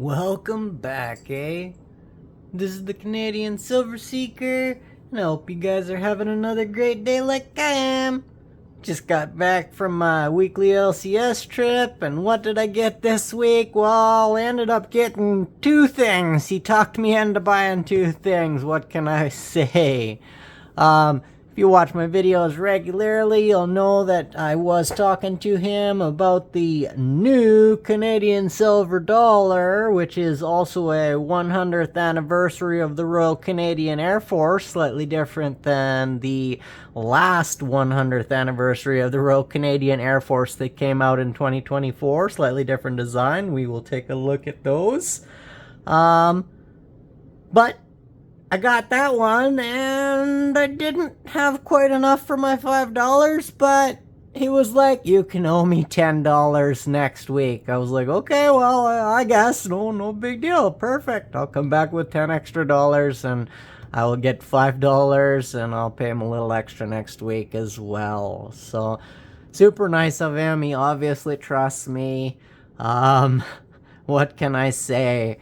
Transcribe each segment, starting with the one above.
Welcome back, eh? This is the Canadian Silver Seeker, and I hope you guys are having another great day like I am. Just got back from my weekly LCS trip, and what did I get this week? Well, I ended up getting two things. He talked me into buying two things. What can I say? If you watch my videos regularly, you'll know that I was talking to him about the new Canadian silver dollar, which is also a 100th anniversary of the Royal Canadian Air Force, slightly different than the last 100th anniversary of the Royal Canadian Air Force that came out in 2024. Slightly different design. We will take a look at those. But I got that one, and I didn't have quite enough for my $5, but he was like, you can owe me $10 next week. I was like, okay, well, I guess, no big deal, perfect. I'll come back with 10 extra dollars, and I will get $5, and I'll pay him a little extra next week as well. So, super nice of him. He obviously trusts me. What can I say?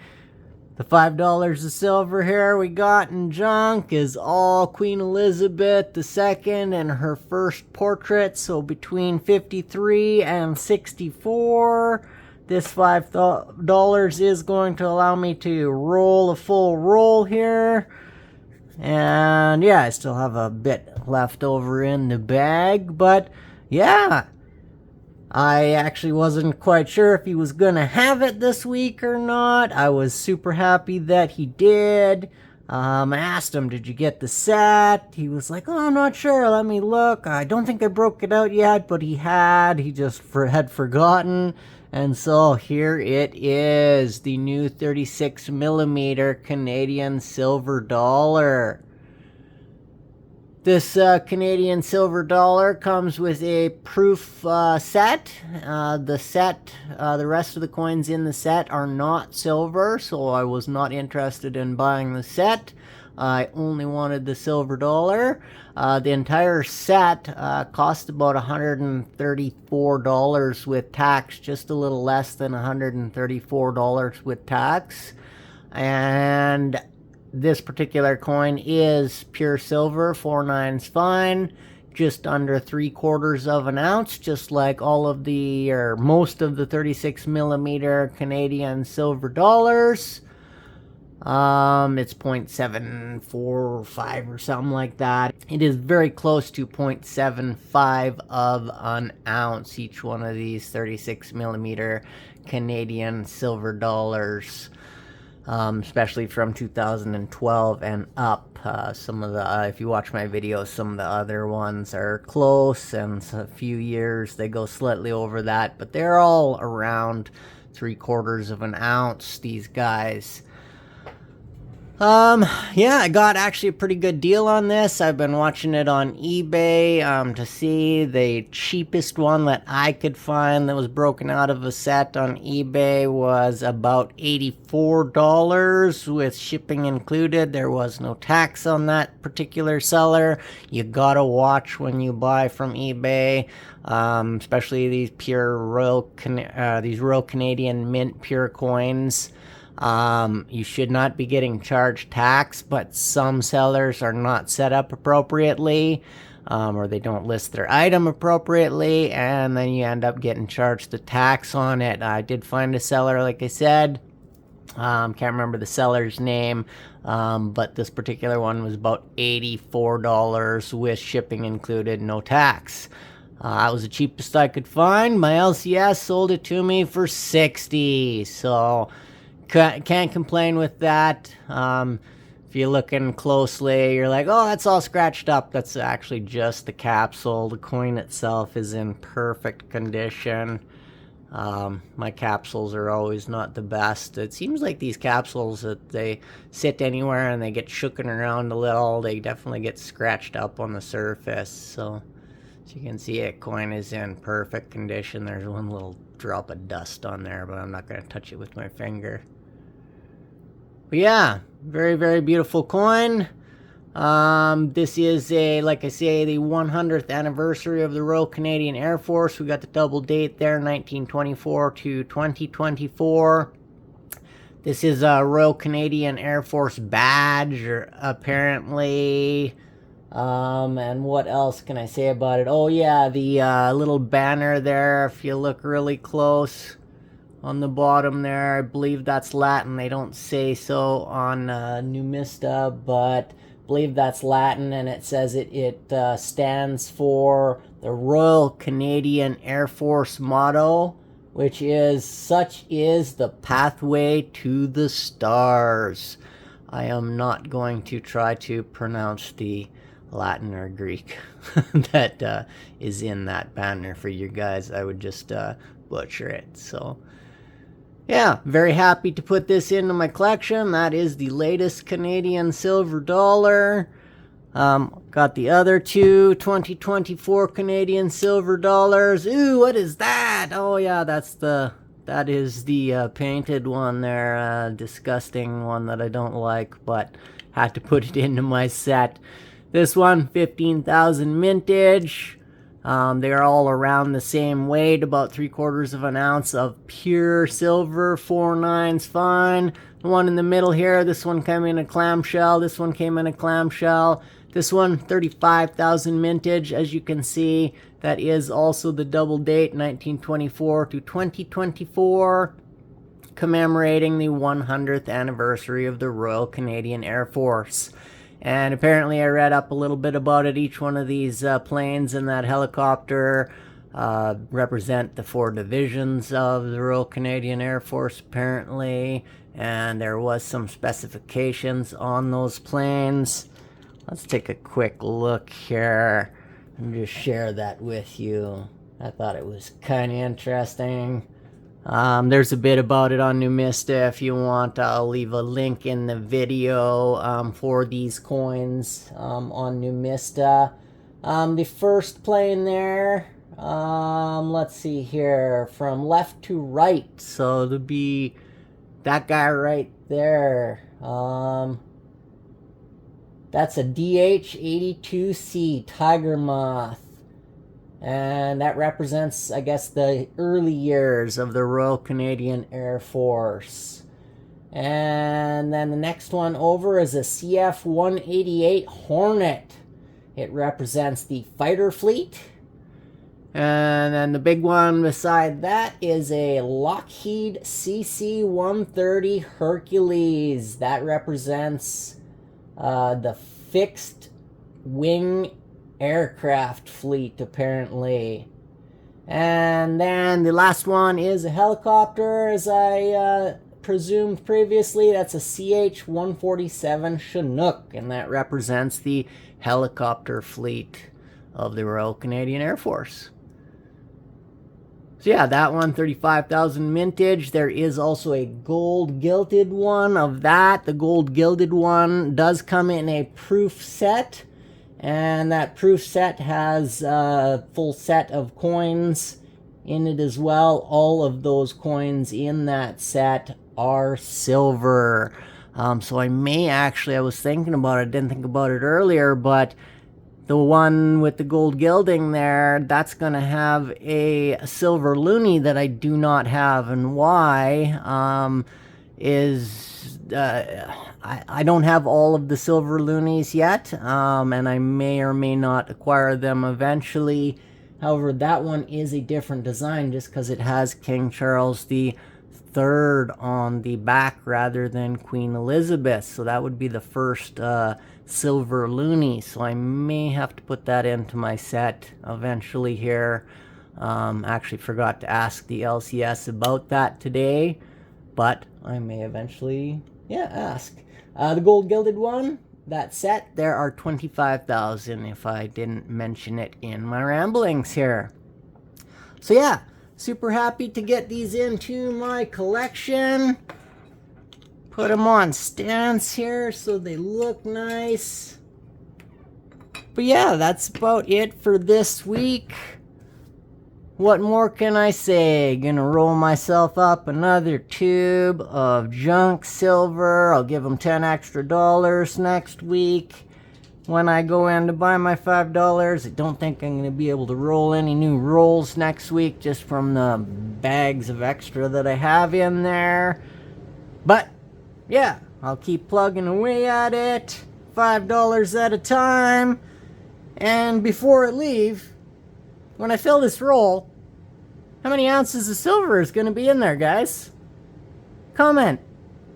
The $5 of silver here we got in junk is all Queen Elizabeth II and her first portrait, so between 53 and 64. This $5 is going to allow me to roll a full roll here. And yeah, I still have a bit left over in the bag, but yeah. I actually wasn't quite sure if he was gonna have it this week or not. I was super happy that he did. I asked him, did you get the set? He was like, oh, I'm not sure. Let me look. I don't think I broke it out yet, but he had. He just had forgotten. And so here it is, the new 36mm Canadian silver dollar. This Canadian silver dollar comes with a proof set. The rest of the coins in the set are not silver, so I was not interested in buying the set. I only wanted the silver dollar. The entire set cost about $134 with tax, just a little less than $134 with tax. And this particular coin is pure silver, 4/9 fine, just under 3/4 of an ounce, just like all of the, or most of the 36mm Canadian silver dollars. It's 0.745 or something like that. It is very close to 0.75 of an ounce, each one of these 36mm Canadian silver dollars. Especially from 2012 and up. Some of the, if you watch my videos, some of the other ones are close, and a few years they go slightly over that, but they're all around 3/4 of an ounce, these guys. Yeah, I got actually a pretty good deal on this. I've been watching it on eBay, to see the cheapest one that I could find that was broken out of a set on eBay was about $84 with shipping included. There was no tax on that particular seller. You gotta watch when you buy from eBay, especially these pure Royal Canadian Mint pure coins. You should not be getting charged tax, but some sellers are not set up appropriately, or they don't list their item appropriately, and then you end up getting charged the tax on it. I did find a seller, like I said, can't remember the seller's name, but this particular one was about $84 with shipping included, no tax. That was the cheapest I could find. My LCS sold it to me for $60, so can't complain with that. If you're looking closely, you're like, oh, that's all scratched up. That's actually just the capsule. The coin itself is in perfect condition. My capsules are always not the best. It seems like these capsules, that they sit anywhere and they get shooken around a little, they definitely get scratched up on the surface. So as you can see, a coin is in perfect condition. There's one little drop of dust on there, but I'm not going to touch it with my finger. But yeah, very, very beautiful coin. This is like I say, the 100th anniversary of the Royal Canadian Air Force. We got the double date there, 1924 to 2024. This is a Royal Canadian Air Force badge, apparently. And what else can I say about it? Oh yeah, the little banner there, if you look really close on the bottom there, I believe that's Latin. They don't say so on Numista, but I believe that's Latin, and it says it stands for the Royal Canadian Air Force motto, which is, "Such is the pathway to the stars." I am not going to try to pronounce the Latin or Greek that is in that banner for you guys. I would just butcher it. So yeah, very happy to put this into my collection. That is the latest Canadian silver dollar. Got the other two 2024 Canadian silver dollars. Ooh, what is that? Oh yeah, that is the painted one there. Disgusting one that I don't like, but had to put it into my set. This one, 15,000 mintage. They are all around the same weight, about 3/4 of an ounce of pure silver, 4/9 fine. The one in the middle here, this one came in a clamshell, this one came in a clamshell. This one, 35,000 mintage. As you can see, that is also the double date, 1924 to 2024, commemorating the 100th anniversary of the Royal Canadian Air Force. And apparently I read up a little bit about it. Each one of these planes and that helicopter represent the 4 divisions of the Royal Canadian Air Force, apparently. And there was some specifications on those planes. Let's take a quick look here and just share that with you. I thought it was kind of interesting. There's a bit about it on Numista if you want. I'll leave a link in the video for these coins on Numista. The first plane there, let's see here, from left to right. So it'll be that guy right there. That's a DH-82C Tiger Moth. And that represents, I guess, the early years of the Royal Canadian Air Force. And then the next one over is a CF-188 Hornet. It represents the fighter fleet. And then the big one beside that is a Lockheed CC-130 Hercules. That represents the fixed wing aircraft fleet, apparently. And then the last one is a helicopter, as I presumed previously. That's a CH-147 Chinook, and that represents the helicopter fleet of the Royal Canadian Air Force. So yeah, that one, 35,000 mintage. There is also a gold gilded one of that. The gold gilded one does come in a proof set. And that proof set has a full set of coins in it as well. All of those coins in that set are silver. So I may actually, I was thinking about it, didn't think about it earlier, but the one with the gold gilding there, that's going to have a silver loonie that I do not have. And why is... I don't have all of the silver loonies yet, and I may or may not acquire them eventually. However, that one is a different design just because it has King Charles III on the back rather than Queen Elizabeth. So that would be the first silver loonie. So I may have to put that into my set eventually here. Actually forgot to ask the LCS about that today, but I may eventually, ask. The gold gilded one, that set, there are 25,000 if I didn't mention it in my ramblings here. So yeah, super happy to get these into my collection. Put them on stands here so they look nice. But yeah, that's about it for this week. What more can I say? Gonna roll myself up another tube of junk silver. I'll give them 10 extra dollars next week. When I go in to buy my $5, I don't think I'm gonna be able to roll any new rolls next week just from the bags of extra that I have in there. But, yeah, I'll keep plugging away at it, $5 at a time. And before I leave, when I fill this roll, how many ounces of silver is going to be in there, guys? Comment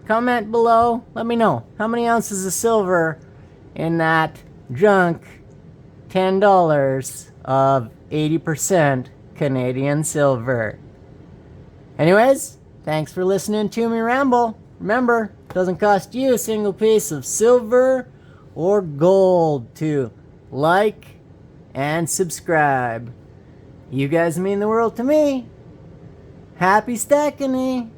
below. Let me know how many ounces of silver in that junk $10 of 80% Canadian silver. Anyways, thanks for listening to me ramble. Remember, it doesn't cost you a single piece of silver or gold to like and subscribe. You guys mean the world to me. Happy stacking.